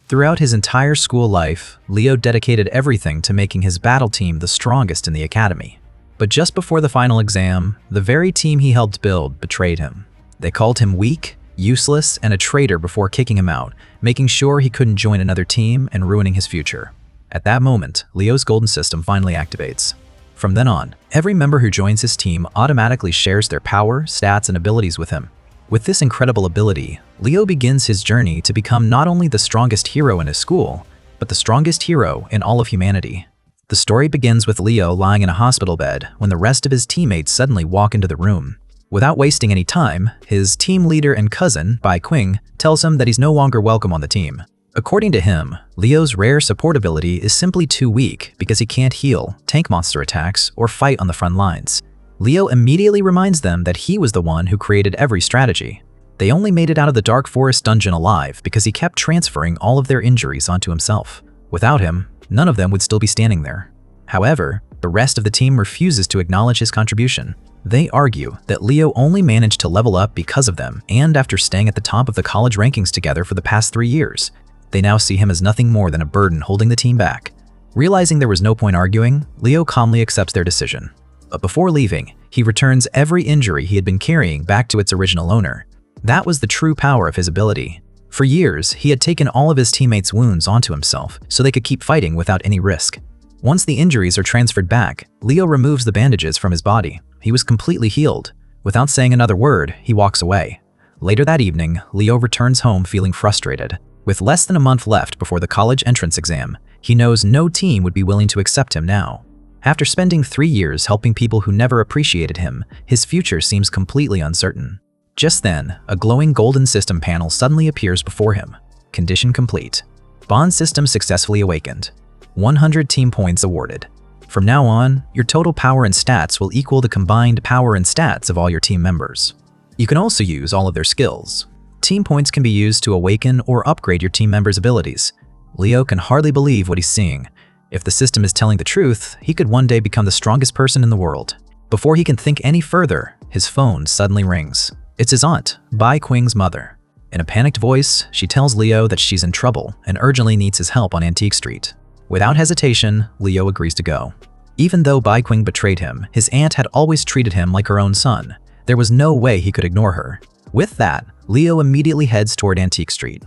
Throughout his entire school life, Leo dedicated everything to making his battle team the strongest in the academy. But just before the final exam, the very team he helped build betrayed him. They called him weak, useless, and a traitor before kicking him out, making sure he couldn't join another team and ruining his future. At that moment, Leo's golden system finally activates. From then on, every member who joins his team automatically shares their power, stats, and abilities with him. With this incredible ability, Leo begins his journey to become not only the strongest hero in his school, but the strongest hero in all of humanity. The story begins with Leo lying in a hospital bed when the rest of his teammates suddenly walk into the room. Without wasting any time, his team leader and cousin, Bai Qing, tells him that he's no longer welcome on the team. According to him, Leo's rare support ability is simply too weak because he can't heal, tank monster attacks, or fight on the front lines. Leo immediately reminds them that he was the one who created every strategy. They only made it out of the Dark Forest dungeon alive because he kept transferring all of their injuries onto himself. Without him, none of them would still be standing there. However, the rest of the team refuses to acknowledge his contribution. They argue that Leo only managed to level up because of them, and after staying at the top of the college rankings together for the past 3 years, they now see him as nothing more than a burden holding the team back. Realizing there was no point arguing, Leo calmly accepts their decision. But before leaving, he returns every injury he had been carrying back to its original owner. That was the true power of his ability. For years, he had taken all of his teammates' wounds onto himself so they could keep fighting without any risk. Once the injuries are transferred back, Leo removes the bandages from his body. He was completely healed. Without saying another word, he walks away. Later that evening, Leo returns home feeling frustrated. With less than a month left before the college entrance exam, he knows no team would be willing to accept him now. After spending 3 years helping people who never appreciated him, his future seems completely uncertain. Just then, a glowing golden system panel suddenly appears before him. Condition complete. Bond system successfully awakened. 100 team points awarded. From now on, your total power and stats will equal the combined power and stats of all your team members. You can also use all of their skills. Team points can be used to awaken or upgrade your team members' abilities. Leo can hardly believe what he's seeing. If the system is telling the truth, he could one day become the strongest person in the world. Before he can think any further, his phone suddenly rings. It's his aunt, Bai Qing's mother. In a panicked voice, she tells Leo that she's in trouble and urgently needs his help on Antique Street. Without hesitation, Leo agrees to go. Even though Bai Qing betrayed him, his aunt had always treated him like her own son. There was no way he could ignore her. With that, Leo immediately heads toward Antique Street.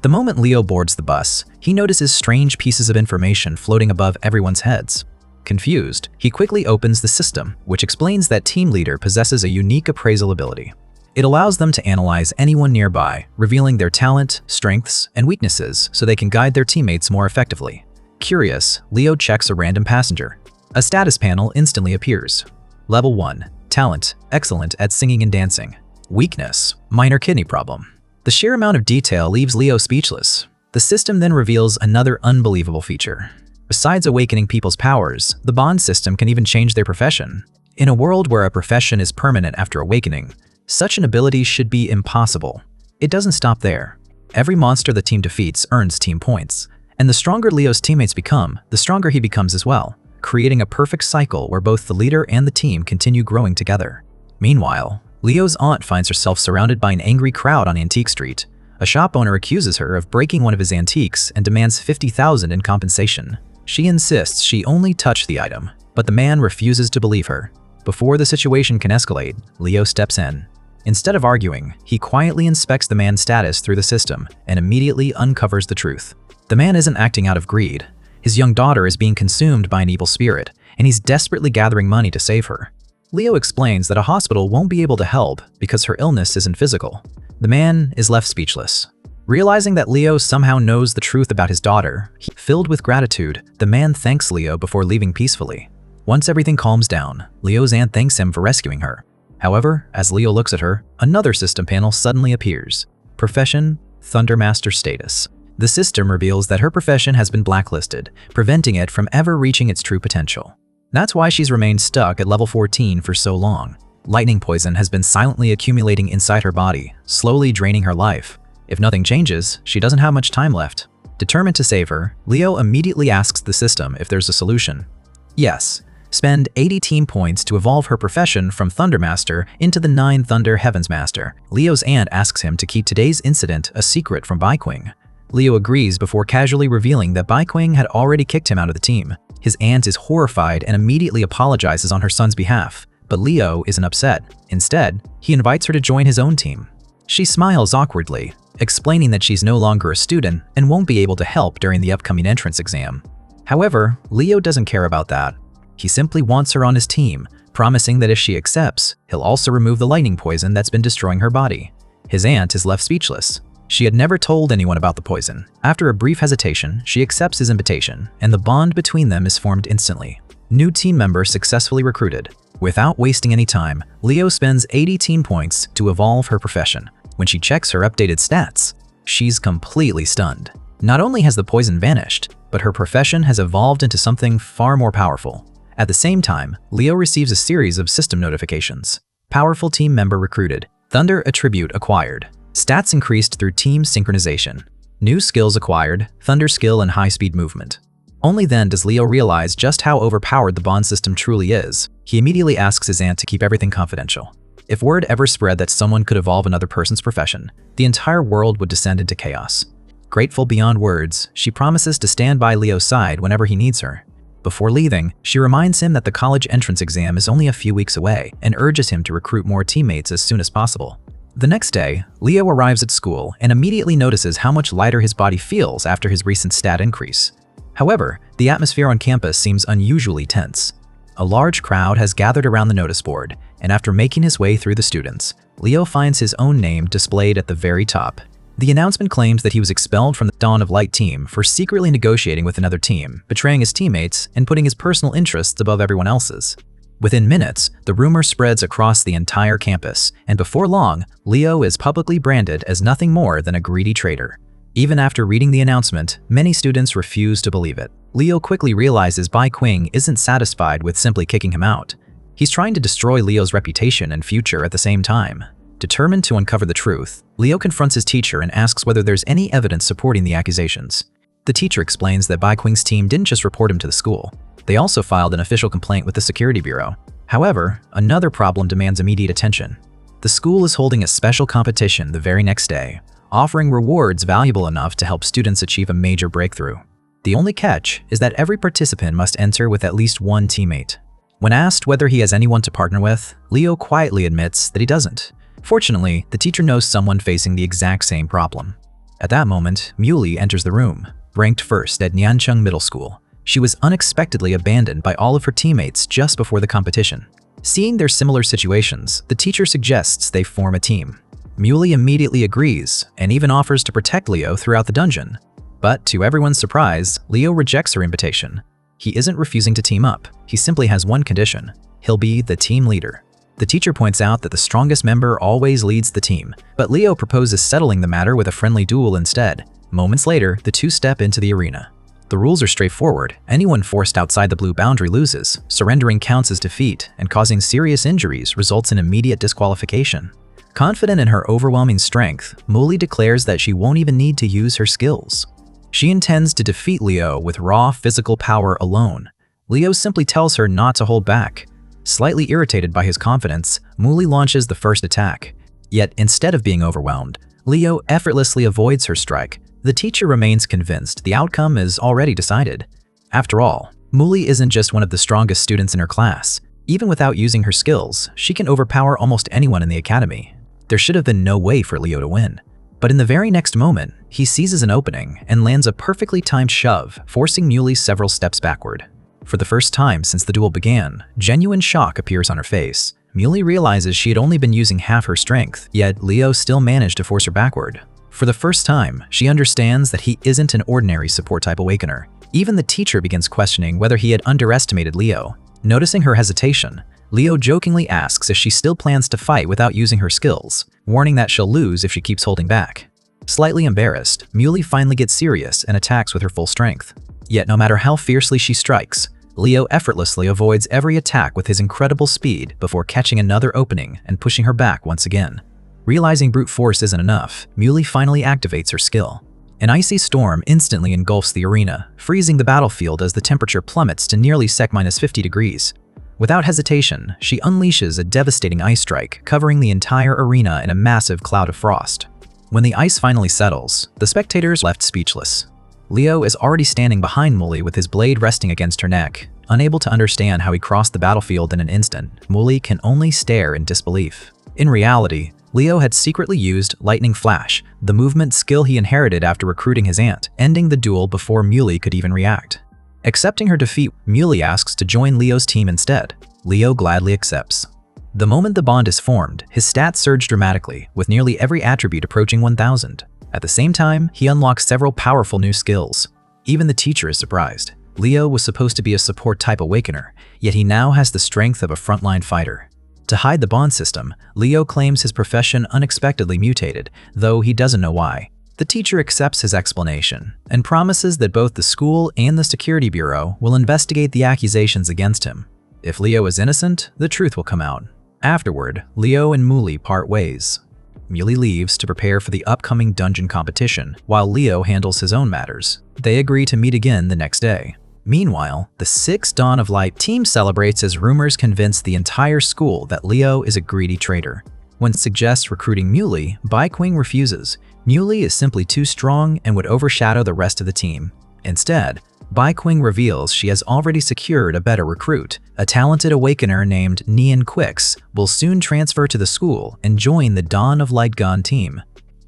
The moment Leo boards the bus, he notices strange pieces of information floating above everyone's heads. Confused, he quickly opens the system, which explains that Team Leader possesses a unique appraisal ability. It allows them to analyze anyone nearby, revealing their talent, strengths, and weaknesses so they can guide their teammates more effectively. Curious, Leo checks a random passenger. A status panel instantly appears. Level 1. Talent, excellent at singing and dancing. Weakness, minor kidney problem. The sheer amount of detail leaves Leo speechless. The system then reveals another unbelievable feature. Besides awakening people's powers, the bond system can even change their profession. In a world where a profession is permanent after awakening, such an ability should be impossible. It doesn't stop there. Every monster the team defeats earns team points, and the stronger Leo's teammates become, the stronger he becomes as well, creating a perfect cycle where both the leader and the team continue growing together. Meanwhile, Leo's aunt finds herself surrounded by an angry crowd on Antique Street. A shop owner accuses her of breaking one of his antiques and demands $50,000 in compensation. She insists she only touched the item, but the man refuses to believe her. Before the situation can escalate, Leo steps in. Instead of arguing, he quietly inspects the man's status through the system and immediately uncovers the truth. The man isn't acting out of greed. His young daughter is being consumed by an evil spirit, and he's desperately gathering money to save her. Leo explains that a hospital won't be able to help because her illness isn't physical. The man is left speechless. Realizing that Leo somehow knows the truth about his daughter, filled with gratitude, the man thanks Leo before leaving peacefully. Once everything calms down, Leo's aunt thanks him for rescuing her. However, as Leo looks at her, another system panel suddenly appears. Profession, Thundermaster status. The system reveals that her profession has been blacklisted, preventing it from ever reaching its true potential. That's why she's remained stuck at level 14 for so long. Lightning poison has been silently accumulating inside her body, slowly draining her life. If nothing changes, she doesn't have much time left. Determined to save her, Leo immediately asks the system if there's a solution. Yes, spend 80 team points to evolve her profession from Thundermaster into the 9 Thunder Heavens Master. Leo's aunt asks him to keep today's incident a secret from Bai Qing. Leo agrees before casually revealing that Baiqing had already kicked him out of the team. His aunt is horrified and immediately apologizes on her son's behalf, but Leo isn't upset. Instead, he invites her to join his own team. She smiles awkwardly, explaining that she's no longer a student and won't be able to help during the upcoming entrance exam. However, Leo doesn't care about that. He simply wants her on his team, promising that if she accepts, he'll also remove the lightning poison that's been destroying her body. His aunt is left speechless. She had never told anyone about the poison. After a brief hesitation, she accepts his invitation, and the bond between them is formed instantly. New team member successfully recruited. Without wasting any time, Leo spends 80 team points to evolve her profession. When she checks her updated stats, she's completely stunned. Not only has the poison vanished, but her profession has evolved into something far more powerful. At the same time, Leo receives a series of system notifications. Powerful team member recruited. Thunder attribute acquired. Stats increased through team synchronization. New skills acquired, thunder skill and high-speed movement. Only then does Leo realize just how overpowered the bond system truly is. He immediately asks his aunt to keep everything confidential. If word ever spread that someone could evolve another person's profession, the entire world would descend into chaos. Grateful beyond words, she promises to stand by Leo's side whenever he needs her. Before leaving, she reminds him that the college entrance exam is only a few weeks away and urges him to recruit more teammates as soon as possible. The next day, Leo arrives at school and immediately notices how much lighter his body feels after his recent stat increase. However, the atmosphere on campus seems unusually tense. A large crowd has gathered around the notice board, and after making his way through the students, Leo finds his own name displayed at the very top. The announcement claims that he was expelled from the Dawn of Light team for secretly negotiating with another team, betraying his teammates, and putting his personal interests above everyone else's. Within minutes, the rumor spreads across the entire campus, and before long, Leo is publicly branded as nothing more than a greedy traitor. Even after reading the announcement, many students refuse to believe it. Leo quickly realizes Baiqing isn't satisfied with simply kicking him out. He's trying to destroy Leo's reputation and future at the same time. Determined to uncover the truth, Leo confronts his teacher and asks whether there's any evidence supporting the accusations. The teacher explains that Baiqing's team didn't just report him to the school. They also filed an official complaint with the Security Bureau. However, another problem demands immediate attention. The school is holding a special competition the very next day, offering rewards valuable enough to help students achieve a major breakthrough. The only catch is that every participant must enter with at least one teammate. When asked whether he has anyone to partner with, Leo quietly admits that he doesn't. Fortunately, the teacher knows someone facing the exact same problem. At that moment, Muley enters the room, ranked first at Nyancheng Middle School. She was unexpectedly abandoned by all of her teammates just before the competition. Seeing their similar situations, the teacher suggests they form a team. Muley immediately agrees and even offers to protect Leo throughout the dungeon. But to everyone's surprise, Leo rejects her invitation. He isn't refusing to team up, he simply has one condition: he'll be the team leader. The teacher points out that the strongest member always leads the team, but Leo proposes settling the matter with a friendly duel instead. Moments later, the two step into the arena. The rules are straightforward. Anyone forced outside the blue boundary loses. Surrendering counts as defeat, and causing serious injuries results in immediate disqualification. Confident in her overwhelming strength, Muley declares that she won't even need to use her skills. She intends to defeat Leo with raw physical power alone. Leo simply tells her not to hold back. Slightly irritated by his confidence, Muley launches the first attack. Yet instead of being overwhelmed, Leo effortlessly avoids her strike. The teacher remains convinced the outcome is already decided. After all, Muley isn't just one of the strongest students in her class. Even without using her skills, she can overpower almost anyone in the academy. There should have been no way for Leo to win. But in the very next moment, he seizes an opening and lands a perfectly timed shove, forcing Muley several steps backward. For the first time since the duel began, genuine shock appears on her face. Muley realizes she had only been using half her strength, yet Leo still managed to force her backward. For the first time, she understands that he isn't an ordinary support-type awakener. Even the teacher begins questioning whether he had underestimated Leo. Noticing her hesitation, Leo jokingly asks if she still plans to fight without using her skills, warning that she'll lose if she keeps holding back. Slightly embarrassed, Muley finally gets serious and attacks with her full strength. Yet no matter how fiercely she strikes, Leo effortlessly avoids every attack with his incredible speed before catching another opening and pushing her back once again. Realizing brute force isn't enough, Muley finally activates her skill. An icy storm instantly engulfs the arena, freezing the battlefield as the temperature plummets to nearly -50 degrees. Without hesitation, she unleashes a devastating ice strike, covering the entire arena in a massive cloud of frost. When the ice finally settles, the spectators left speechless. Leo is already standing behind Muli with his blade resting against her neck. Unable to understand how he crossed the battlefield in an instant, Muli can only stare in disbelief. In reality, Leo had secretly used Lightning Flash, the movement skill he inherited after recruiting his aunt, ending the duel before Muli could even react. Accepting her defeat, Muli asks to join Leo's team instead. Leo gladly accepts. The moment the bond is formed, his stats surge dramatically, with nearly every attribute approaching 1,000. At the same time, he unlocks several powerful new skills. Even the teacher is surprised. Leo was supposed to be a support-type awakener, yet he now has the strength of a frontline fighter. To hide the bond system, Leo claims his profession unexpectedly mutated, though he doesn't know why. The teacher accepts his explanation and promises that both the school and the security bureau will investigate the accusations against him. If Leo is innocent, the truth will come out. Afterward, Leo and Muli part ways. Muli leaves to prepare for the upcoming dungeon competition, while Leo handles his own matters. They agree to meet again the next day. Meanwhile, the 6th Dawn of Light team celebrates as rumors convince the entire school that Leo is a greedy traitor. When suggests recruiting Muli, Baiqing refuses. Muli is simply too strong and would overshadow the rest of the team. Instead, Baiqing reveals she has already secured a better recruit. A talented awakener named Nian Quix will soon transfer to the school and join the Dawn of Light Gun team.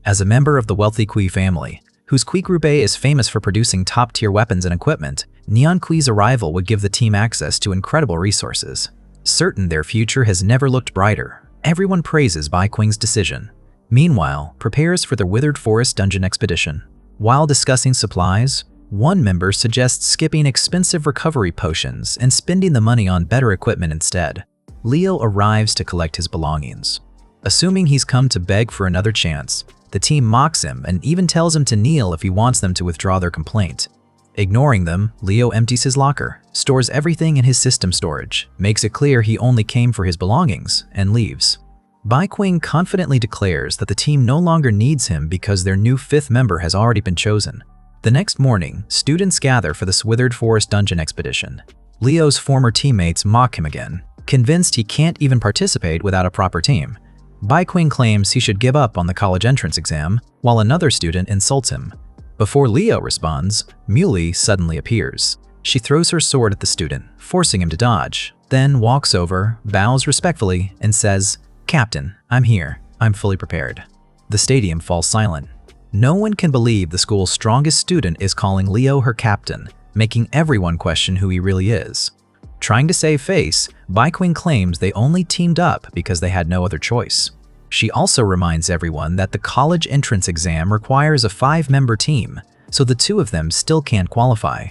As a member of the wealthy Kui family, whose Kui Group A is famous for producing top-tier weapons and equipment, Nian Kui's arrival would give the team access to incredible resources. Certain their future has never looked brighter, everyone praises Baiqing's decision. Meanwhile, prepares for the Withered Forest dungeon expedition. While discussing supplies, one member suggests skipping expensive recovery potions and spending the money on better equipment instead. Leo arrives to collect his belongings. Assuming he's come to beg for another chance, the team mocks him and even tells him to kneel if he wants them to withdraw their complaint. Ignoring them, Leo empties his locker, stores everything in his system storage, makes it clear he only came for his belongings, and leaves. Baiqing confidently declares that the team no longer needs him because their new 5th member has already been chosen. The next morning, students gather for the Withered Forest dungeon expedition. Leo's former teammates mock him again, convinced he can't even participate without a proper team. Baiqing claims he should give up on the college entrance exam, while another student insults him. Before Leo responds, Muli suddenly appears. She throws her sword at the student, forcing him to dodge, then walks over, bows respectfully, and says, "Captain, I'm here. I'm fully prepared." The stadium falls silent. No one can believe the school's strongest student is calling Leo her captain, making everyone question who he really is. Trying to save face, Baiqing claims they only teamed up because they had no other choice. She also reminds everyone that the college entrance exam requires a 5-member team, so the 2 of them still can't qualify.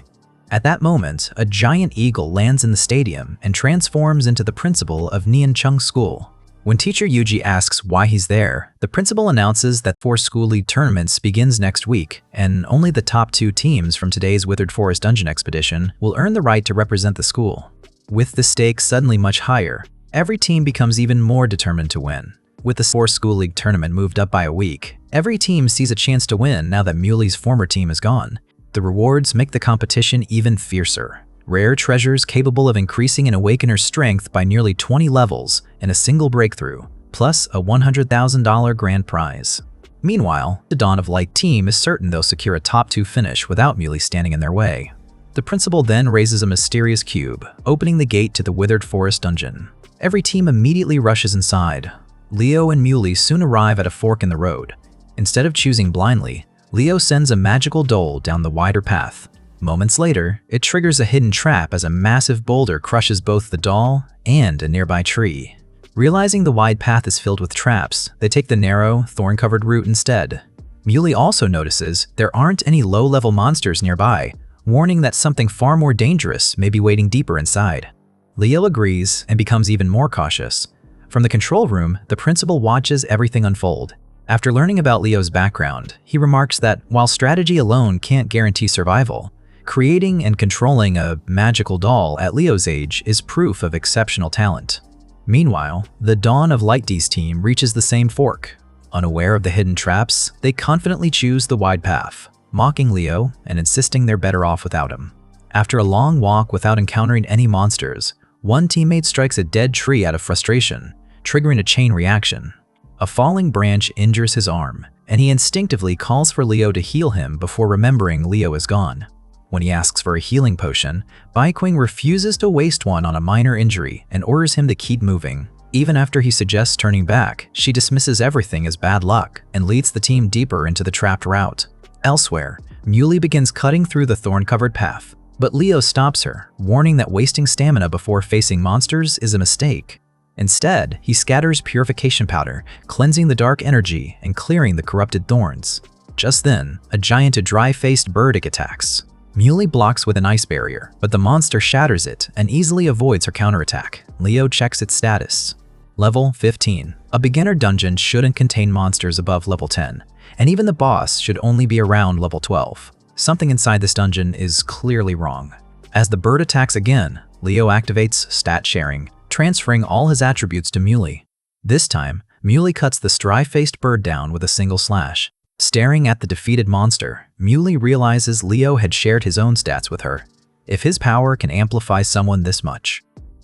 At that moment, a giant eagle lands in the stadium and transforms into the principal of Niancheng School. When teacher Yuji asks why he's there, the principal announces that 4 school league tournaments begins next week, and only the top 2 teams from today's Withered Forest dungeon expedition will earn the right to represent the school. With the stakes suddenly much higher, every team becomes even more determined to win. With the 4 school league tournament moved up by a week, every team sees a chance to win now that Muli's former team is gone. The rewards make the competition even fiercer. Rare treasures capable of increasing an awakener's strength by nearly 20 levels in a single breakthrough, plus a $100,000 grand prize. Meanwhile, the Dawn of Light team is certain they'll secure a top 2 finish without Muli standing in their way. The principal then raises a mysterious cube, opening the gate to the Withered Forest dungeon. Every team immediately rushes inside. Leo and Muli soon arrive at a fork in the road. Instead of choosing blindly, Leo sends a magical dole down the wider path. Moments later, it triggers a hidden trap as a massive boulder crushes both the doll and a nearby tree. Realizing the wide path is filled with traps, they take the narrow, thorn-covered route instead. Muli also notices there aren't any low-level monsters nearby, warning that something far more dangerous may be waiting deeper inside. Leo agrees and becomes even more cautious. From the control room, the principal watches everything unfold. After learning about Leo's background, he remarks that while strategy alone can't guarantee survival, creating and controlling a magical doll at Leo's age is proof of exceptional talent. Meanwhile, the Dawn of Light D's team reaches the same fork. Unaware of the hidden traps, they confidently choose the wide path, mocking Leo and insisting they're better off without him. After a long walk without encountering any monsters, one teammate strikes a dead tree out of frustration, triggering a chain reaction. A falling branch injures his arm, and he instinctively calls for Leo to heal him before remembering Leo is gone. When he asks for a healing potion, Baiqing refuses to waste one on a minor injury and orders him to keep moving. Even after he suggests turning back, she dismisses everything as bad luck and leads the team deeper into the trapped route. Elsewhere, Muley begins cutting through the thorn-covered path, but Leo stops her, warning that wasting stamina before facing monsters is a mistake. Instead, he scatters purification powder, cleansing the dark energy and clearing the corrupted thorns. Just then, a giant dry-faced bird attacks. Muley blocks with an ice barrier, but the monster shatters it and easily avoids her counterattack. Leo checks its status. Level 15. A beginner dungeon shouldn't contain monsters above level 10, and even the boss should only be around level 12. Something inside this dungeon is clearly wrong. As the bird attacks again, Leo activates stat sharing, transferring all his attributes to Muley. This time, Muley cuts the dry-faced bird down with a single slash. Staring at the defeated monster, Muley realizes Leo had shared his own stats with her. If his power can amplify someone this much,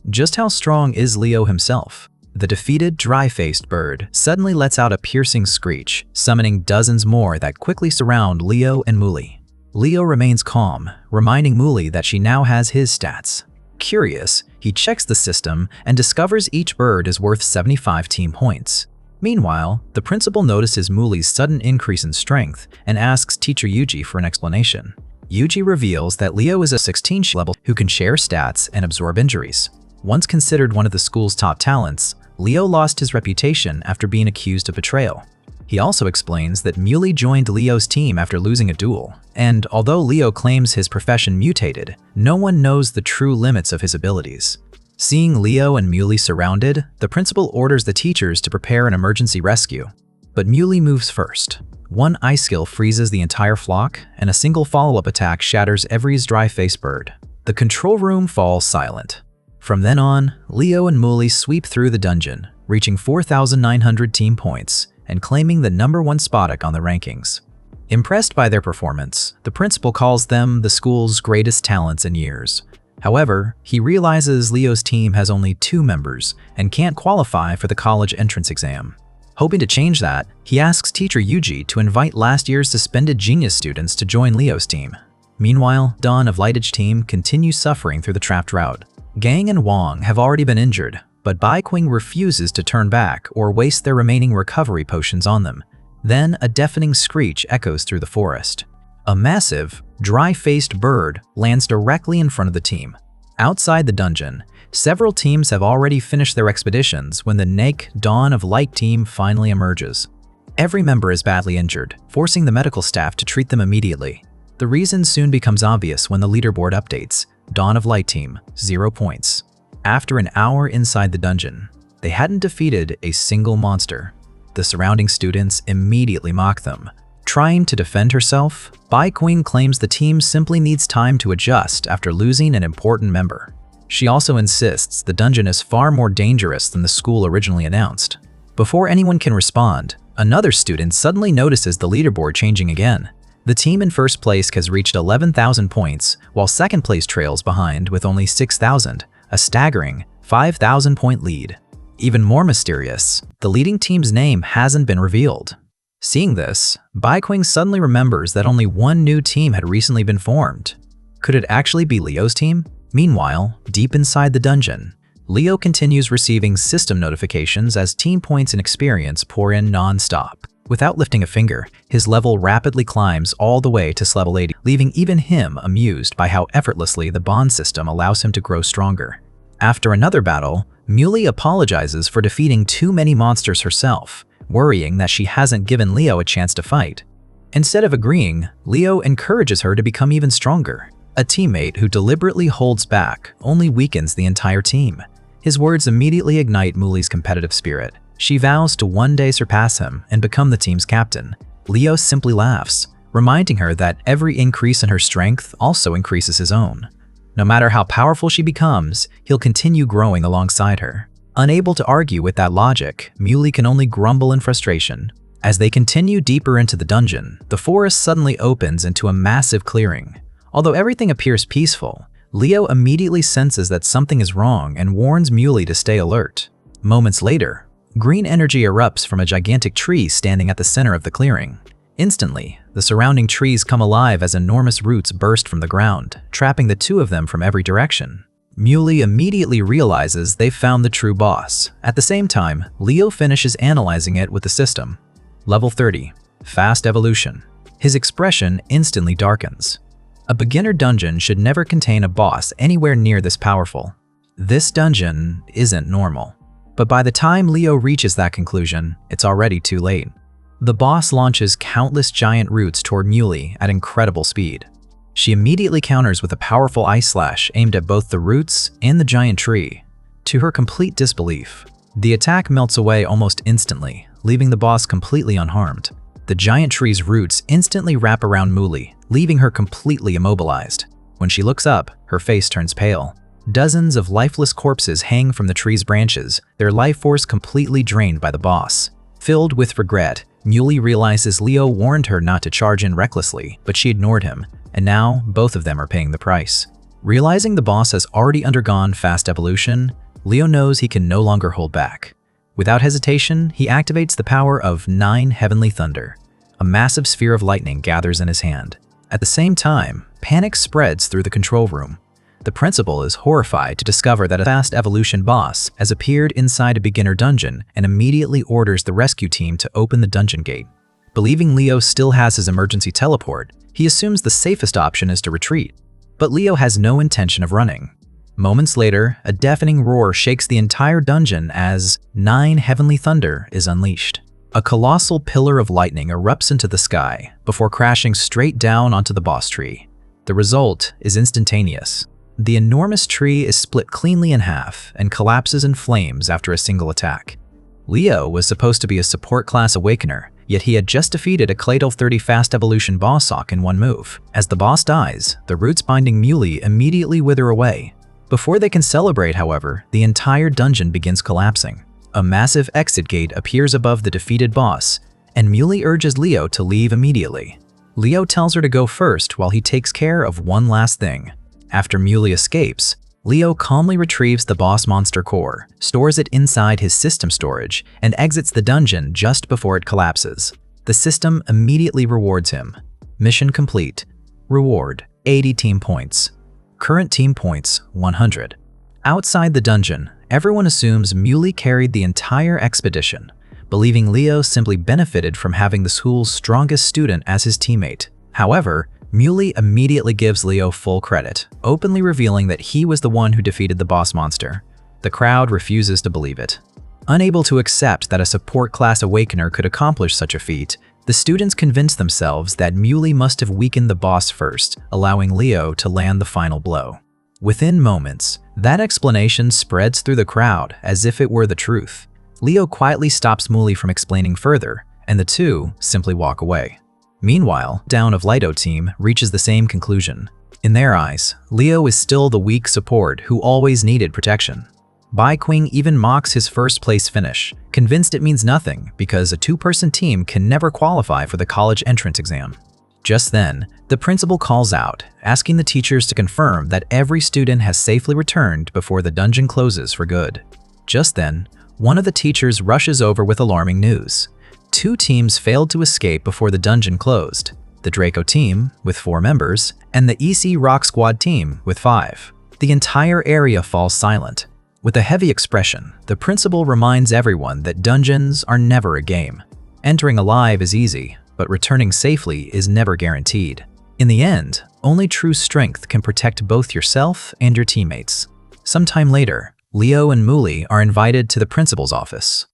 just how strong is Leo himself? The defeated, dry-faced bird suddenly lets out a piercing screech, summoning dozens more that quickly surround Leo and Muley. Leo remains calm, reminding Muley that she now has his stats. Curious, he checks the system and discovers each bird is worth 75 team points. Meanwhile, the principal notices Muley's sudden increase in strength and asks teacher Yuji for an explanation. Yuji reveals that Leo is a 16 level who can share stats and absorb injuries. Once considered one of the school's top talents, Leo lost his reputation after being accused of betrayal. He also explains that Muley joined Leo's team after losing a duel, and although Leo claims his profession mutated, no one knows the true limits of his abilities. Seeing Leo and Muley surrounded, the principal orders the teachers to prepare an emergency rescue. But Muley moves first. One ice skill freezes the entire flock, and a single follow-up attack shatters every dry-faced bird. The control room falls silent. From then on, Leo and Muley sweep through the dungeon, reaching 4,900 team points and claiming the #1 spot on the rankings. Impressed by their performance, the principal calls them the school's greatest talents in years. However, he realizes Leo's team has only 2 members and can't qualify for the college entrance exam. Hoping to change that, he asks teacher Yuji to invite last year's suspended genius students to join Leo's team. Meanwhile, Dawn of Lightage team continues suffering through the trapped route. Gang and Wong have already been injured, but Baiqing refuses to turn back or waste their remaining recovery potions on them. Then a deafening screech echoes through the forest. A massive, dry-faced bird lands directly in front of the team. Outside the dungeon, several teams have already finished their expeditions when the Nake Dawn of Light team finally emerges. Every member is badly injured, forcing the medical staff to treat them immediately. The reason soon becomes obvious when the leaderboard updates. Dawn of Light team, 0 points. After an hour inside the dungeon, they hadn't defeated a single monster. The surrounding students immediately mock them. Trying to defend herself, Baiqing claims the team simply needs time to adjust after losing an important member. She also insists the dungeon is far more dangerous than the school originally announced. Before anyone can respond, another student suddenly notices the leaderboard changing again. The team in first place has reached 11,000 points, while second place trails behind with only 6,000, a staggering 5,000 point lead. Even more mysterious, the leading team's name hasn't been revealed. Seeing this, Baiqing suddenly remembers that only one new team had recently been formed. Could it actually be Leo's team? Meanwhile, deep inside the dungeon, Leo continues receiving system notifications as team points and experience pour in non-stop. Without lifting a finger, his level rapidly climbs all the way to level 80, leaving even him amused by how effortlessly the bond system allows him to grow stronger. After another battle, Muley apologizes for defeating too many monsters herself, worrying that she hasn't given Leo a chance to fight. Instead of agreeing, Leo encourages her to become even stronger. A teammate who deliberately holds back only weakens the entire team. His words immediately ignite Muley's competitive spirit. She vows to one day surpass him and become the team's captain. Leo simply laughs, reminding her that every increase in her strength also increases his own. No matter how powerful she becomes, he'll continue growing alongside her. Unable to argue with that logic, Muley can only grumble in frustration. As they continue deeper into the dungeon, the forest suddenly opens into a massive clearing. Although everything appears peaceful, Leo immediately senses that something is wrong and warns Muley to stay alert. Moments later, Green energy erupts from a gigantic tree standing at the center of the clearing. Instantly, the surrounding trees come alive as enormous roots burst from the ground, trapping the two of them from every direction. Muley immediately realizes they've found the true boss. At the same time, Leo finishes analyzing it with the system. Level 30. Fast Evolution. His expression instantly darkens. A beginner dungeon should never contain a boss anywhere near this powerful. This dungeon isn't normal. But by the time Leo reaches that conclusion, it's already too late. The boss launches countless giant roots toward Muley at incredible speed. She immediately counters with a powerful ice slash aimed at both the roots and the giant tree. To her complete disbelief, the attack melts away almost instantly, leaving the boss completely unharmed. The giant tree's roots instantly wrap around Muley, leaving her completely immobilized. When she looks up, her face turns pale. Dozens of lifeless corpses hang from the tree's branches, their life force completely drained by the boss. Filled with regret, Muley realizes Leo warned her not to charge in recklessly, but she ignored him, and now both of them are paying the price. Realizing the boss has already undergone fast evolution, Leo knows he can no longer hold back. Without hesitation, he activates the power of 9 Heavenly Thunder. A massive sphere of lightning gathers in his hand. At the same time, panic spreads through the control room. The principal is horrified to discover that a fast evolution boss has appeared inside a beginner dungeon and immediately orders the rescue team to open the dungeon gate. Believing Leo still has his emergency teleport, he assumes the safest option is to retreat. But Leo has no intention of running. Moments later, a deafening roar shakes the entire dungeon as 9 Heavenly Thunder is unleashed. A colossal pillar of lightning erupts into the sky before crashing straight down onto the boss tree. The result is instantaneous. The enormous tree is split cleanly in half and collapses in flames after a single attack. Leo was supposed to be a Support-Class Awakener, yet he had just defeated a level 30 Fast Evolution boss in one move. As the boss dies, the roots binding Muley immediately wither away. Before they can celebrate, however, the entire dungeon begins collapsing. A massive exit gate appears above the defeated boss, and Muley urges Leo to leave immediately. Leo tells her to go first while he takes care of one last thing. After Muley escapes, Leo calmly retrieves the boss monster core, stores it inside his system storage, and exits the dungeon just before it collapses. The system immediately rewards him. Mission complete. Reward: 80 team points. Current team points: 100. Outside the dungeon, everyone assumes Muley carried the entire expedition, believing Leo simply benefited from having the school's strongest student as his teammate. However, Muley immediately gives Leo full credit, openly revealing that he was the one who defeated the boss monster. The crowd refuses to believe it. Unable to accept that a Support-Class Awakener could accomplish such a feat, the students convince themselves that Muley must have weakened the boss first, allowing Leo to land the final blow. Within moments, that explanation spreads through the crowd as if it were the truth. Leo quietly stops Muley from explaining further, and the two simply walk away. Meanwhile, Down of Lido team reaches the same conclusion. In their eyes, Leo is still the weak support who always needed protection. Bai Qing even mocks his first place finish, convinced it means nothing because a 2-person team can never qualify for the college entrance exam. Just then, the principal calls out, asking the teachers to confirm that every student has safely returned before the dungeon closes for good. Just then, one of the teachers rushes over with alarming news. 2 teams failed to escape before the dungeon closed: the Draco team, with 4 members, and the EC Rock Squad team, with 5. The entire area falls silent. With a heavy expression, the principal reminds everyone that dungeons are never a game. Entering alive is easy, but returning safely is never guaranteed. In the end, only true strength can protect both yourself and your teammates. Sometime later, Leo and Muley are invited to the principal's office.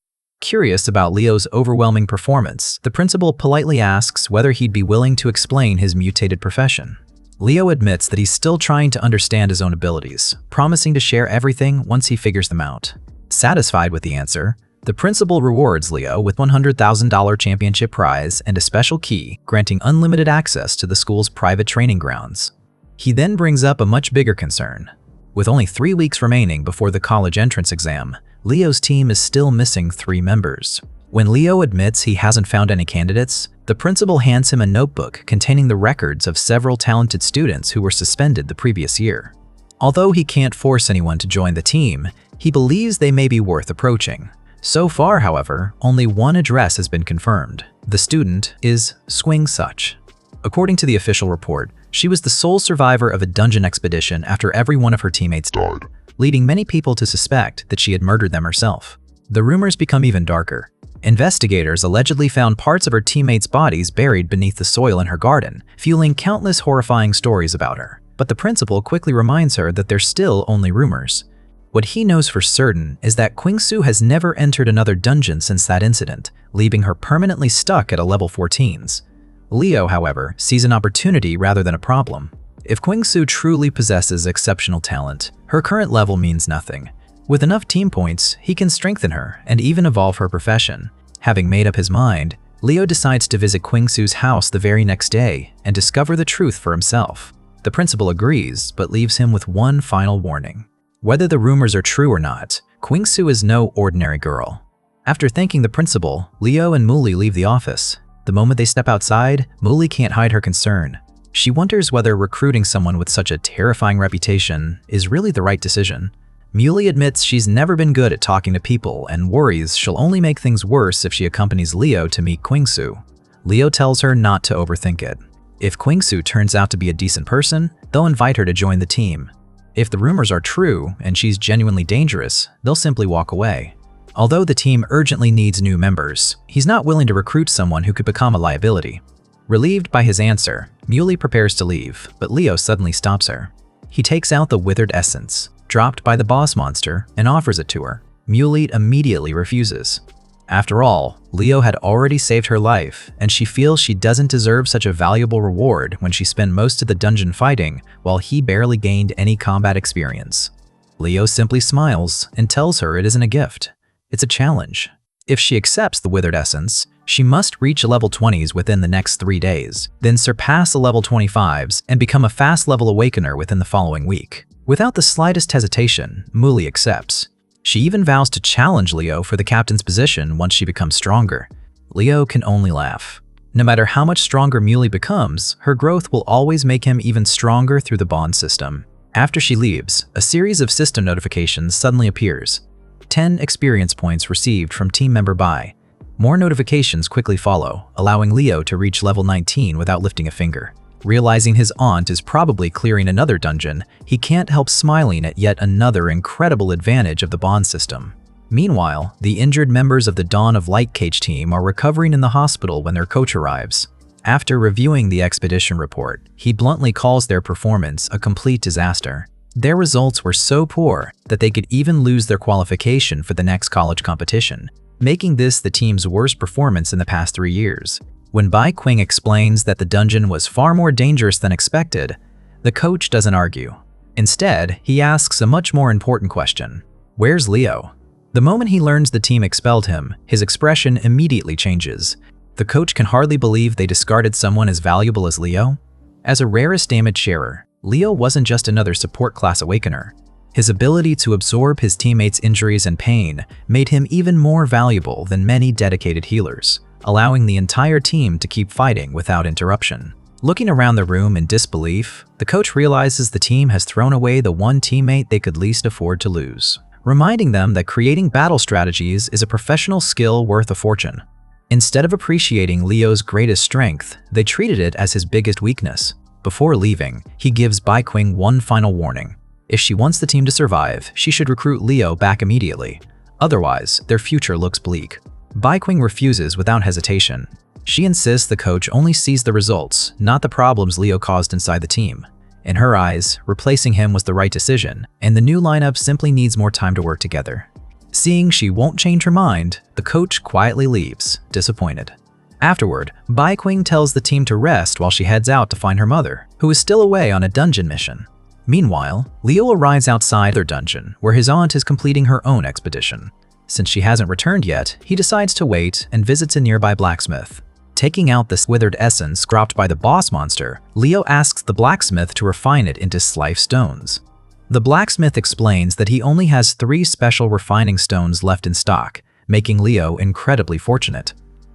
Curious about Leo's overwhelming performance, the principal politely asks whether he'd be willing to explain his mutated profession. Leo admits that he's still trying to understand his own abilities, promising to share everything once he figures them out. Satisfied with the answer, the principal rewards Leo with $100,000 championship prize and a special key, granting unlimited access to the school's private training grounds. He then brings up a much bigger concern. With only 3 weeks remaining before the college entrance exam, Leo's team is still missing 3 members. When Leo admits he hasn't found any candidates, the principal hands him a notebook containing the records of several talented students who were suspended the previous year. Although he can't force anyone to join the team, he believes they may be worth approaching. So far, however, only one address has been confirmed. The student is Swing Such. According to the official report, she was the sole survivor of a dungeon expedition after every one of her teammates died, leading many people to suspect that she had murdered them herself. The rumors become even darker. Investigators allegedly found parts of her teammates' bodies buried beneath the soil in her garden, fueling countless horrifying stories about her. But the principal quickly reminds her that they're still only rumors. What he knows for certain is that Qingsu has never entered another dungeon since that incident, leaving her permanently stuck at a level 14s. Leo, however, sees an opportunity rather than a problem. If Qingsu truly possesses exceptional talent, her current level means nothing. With enough team points, he can strengthen her and even evolve her profession. Having made up his mind, Leo decides to visit Qingsu's house the very next day and discover the truth for himself. The principal agrees, but leaves him with one final warning. Whether the rumors are true or not, Qingsu is no ordinary girl. After thanking the principal, Leo and Muli leave the office. The moment they step outside, Muli can't hide her concern. She wonders whether recruiting someone with such a terrifying reputation is really the right decision. Muli admits she's never been good at talking to people and worries she'll only make things worse if she accompanies Leo to meet Qingsu. Leo tells her not to overthink it. If Qingsu turns out to be a decent person, they'll invite her to join the team. If the rumors are true and she's genuinely dangerous, they'll simply walk away. Although the team urgently needs new members, he's not willing to recruit someone who could become a liability. Relieved by his answer, Muli prepares to leave, but Leo suddenly stops her. He takes out the withered essence, dropped by the boss monster, and offers it to her. Muli immediately refuses. After all, Leo had already saved her life, and she feels she doesn't deserve such a valuable reward when she spent most of the dungeon fighting while he barely gained any combat experience. Leo simply smiles and tells her it isn't a gift. It's a challenge. If she accepts the withered essence, she must reach level 20s within the next 3 days, then surpass the level 25s and become a fast level awakener within the following week. Without the slightest hesitation, Muli accepts. She even vows to challenge Leo for the captain's position once she becomes stronger. Leo can only laugh. No matter how much stronger Muli becomes, her growth will always make him even stronger through the bond system. After she leaves, a series of system notifications suddenly appears. 10 experience points received from team member Bai. More notifications quickly follow, allowing Leo to reach level 19 without lifting a finger. Realizing his aunt is probably clearing another dungeon, he can't help smiling at yet another incredible advantage of the bond system. Meanwhile, the injured members of the Dawn of Light Cage team are recovering in the hospital when their coach arrives. After reviewing the expedition report, he bluntly calls their performance a complete disaster. Their results were so poor that they could even lose their qualification for the next college competition, making this the team's worst performance in the past 3 years. When Bai Qing explains that the dungeon was far more dangerous than expected, the coach doesn't argue. Instead, he asks a much more important question. Where's Leo? The moment he learns the team expelled him, his expression immediately changes. The coach can hardly believe they discarded someone as valuable as Leo. As a rarest damage sharer, Leo wasn't just another Support-Class Awakener. His ability to absorb his teammates' injuries and pain made him even more valuable than many dedicated healers, allowing the entire team to keep fighting without interruption. Looking around the room in disbelief, the coach realizes the team has thrown away the one teammate they could least afford to lose, reminding them that creating battle strategies is a professional skill worth a fortune. Instead of appreciating Leo's greatest strength, they treated it as his biggest weakness. Before leaving, he gives Bai Qing one final warning. If she wants the team to survive, she should recruit Leo back immediately. Otherwise, their future looks bleak. Bai Qing refuses without hesitation. She insists the coach only sees the results, not the problems Leo caused inside the team. In her eyes, replacing him was the right decision, and the new lineup simply needs more time to work together. Seeing she won't change her mind, the coach quietly leaves, disappointed. Afterward, Bai Qing tells the team to rest while she heads out to find her mother, who is still away on a dungeon mission. Meanwhile, Leo arrives outside their dungeon, where his aunt is completing her own expedition. Since she hasn't returned yet, he decides to wait and visits a nearby blacksmith. Taking out the withered essence dropped by the boss monster, Leo asks the blacksmith to refine it into life stones. The blacksmith explains that he only has 3 special refining stones left in stock, making Leo incredibly fortunate.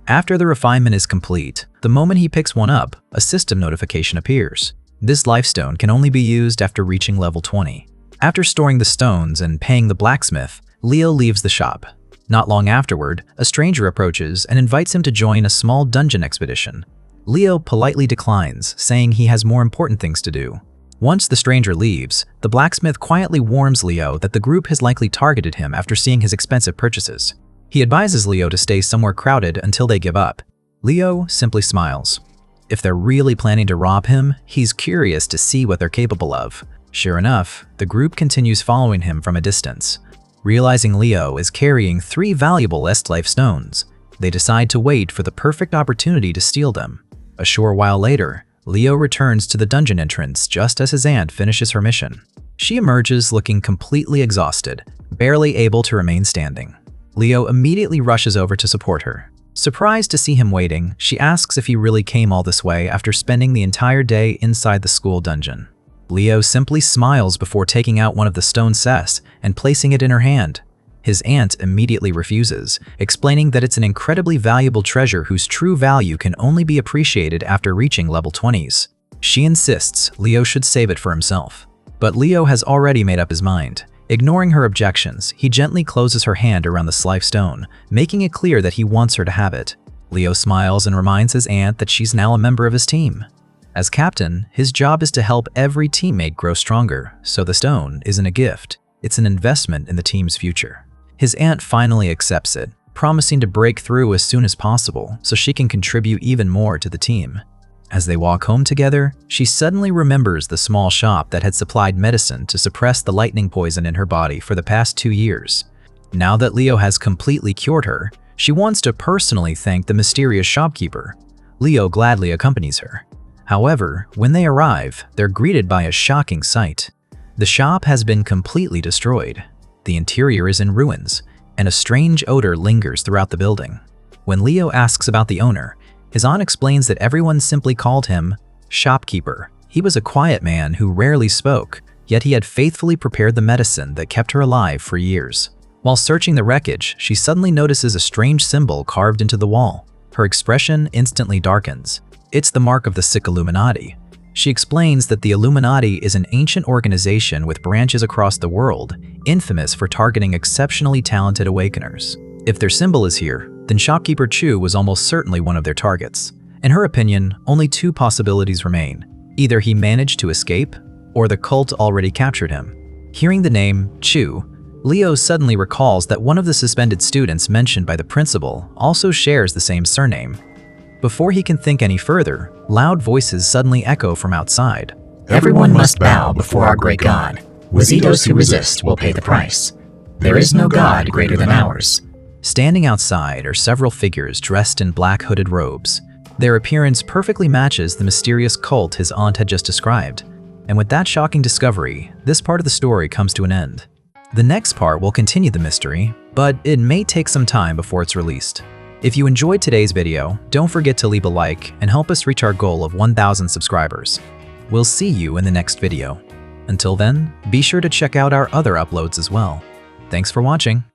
After the refinement is complete, the moment he picks one up, a system notification appears. This life stone can only be used after reaching level 20. After storing the stones and paying the blacksmith, Leo leaves the shop. Not long afterward, a stranger approaches and invites him to join a small dungeon expedition. Leo politely declines, saying he has more important things to do. Once the stranger leaves, the blacksmith quietly warns Leo that the group has likely targeted him after seeing his expensive purchases. He advises Leo to stay somewhere crowded until they give up. Leo simply smiles. If they're really planning to rob him, he's curious to see what they're capable of. Sure enough, the group continues following him from a distance. Realizing Leo is carrying 3 valuable Est-Life stones, they decide to wait for the perfect opportunity to steal them. A short while later, Leo returns to the dungeon entrance just as his aunt finishes her mission. She emerges looking completely exhausted, barely able to remain standing. Leo immediately rushes over to support her. Surprised to see him waiting, she asks if he really came all this way after spending the entire day inside the school dungeon. Leo simply smiles before taking out one of the stone sets and placing it in her hand. His aunt immediately refuses, explaining that it's an incredibly valuable treasure whose true value can only be appreciated after reaching level 20s. She insists Leo should save it for himself. But Leo has already made up his mind. Ignoring her objections, he gently closes her hand around the Slife stone, making it clear that he wants her to have it. Leo smiles and reminds his aunt that she's now a member of his team. As captain, his job is to help every teammate grow stronger, so the stone isn't a gift, it's an investment in the team's future. His aunt finally accepts it, promising to break through as soon as possible so she can contribute even more to the team. As they walk home together, she suddenly remembers the small shop that had supplied medicine to suppress the lightning poison in her body for the past 2 years. Now that Leo has completely cured her, she wants to personally thank the mysterious shopkeeper. Leo gladly accompanies her. However, when they arrive, they're greeted by a shocking sight. The shop has been completely destroyed. The interior is in ruins, and a strange odor lingers throughout the building. When Leo asks about the owner, his aunt explains that everyone simply called him shopkeeper. He was a quiet man who rarely spoke, yet he had faithfully prepared the medicine that kept her alive for years. While searching the wreckage, she suddenly notices a strange symbol carved into the wall. Her expression instantly darkens. It's the mark of the Sick Illuminati. She explains that the Illuminati is an ancient organization with branches across the world, infamous for targeting exceptionally talented awakeners. If their symbol is here, then Shopkeeper Chu was almost certainly one of their targets. In her opinion, only 2 possibilities remain. Either he managed to escape, or the cult already captured him. Hearing the name Chu, Leo suddenly recalls that one of the suspended students mentioned by the principal also shares the same surname. Before he can think any further, loud voices suddenly echo from outside. Everyone must bow before our great God. Wazitos who resist will pay the price. There is no God greater than ours. Standing outside are several figures dressed in black hooded robes. Their appearance perfectly matches the mysterious cult his aunt had just described. And with that shocking discovery, this part of the story comes to an end. The next part will continue the mystery, but it may take some time before it's released. If you enjoyed today's video, don't forget to leave a like and help us reach our goal of 1,000 subscribers. We'll see you in the next video. Until then, be sure to check out our other uploads as well. Thanks for watching.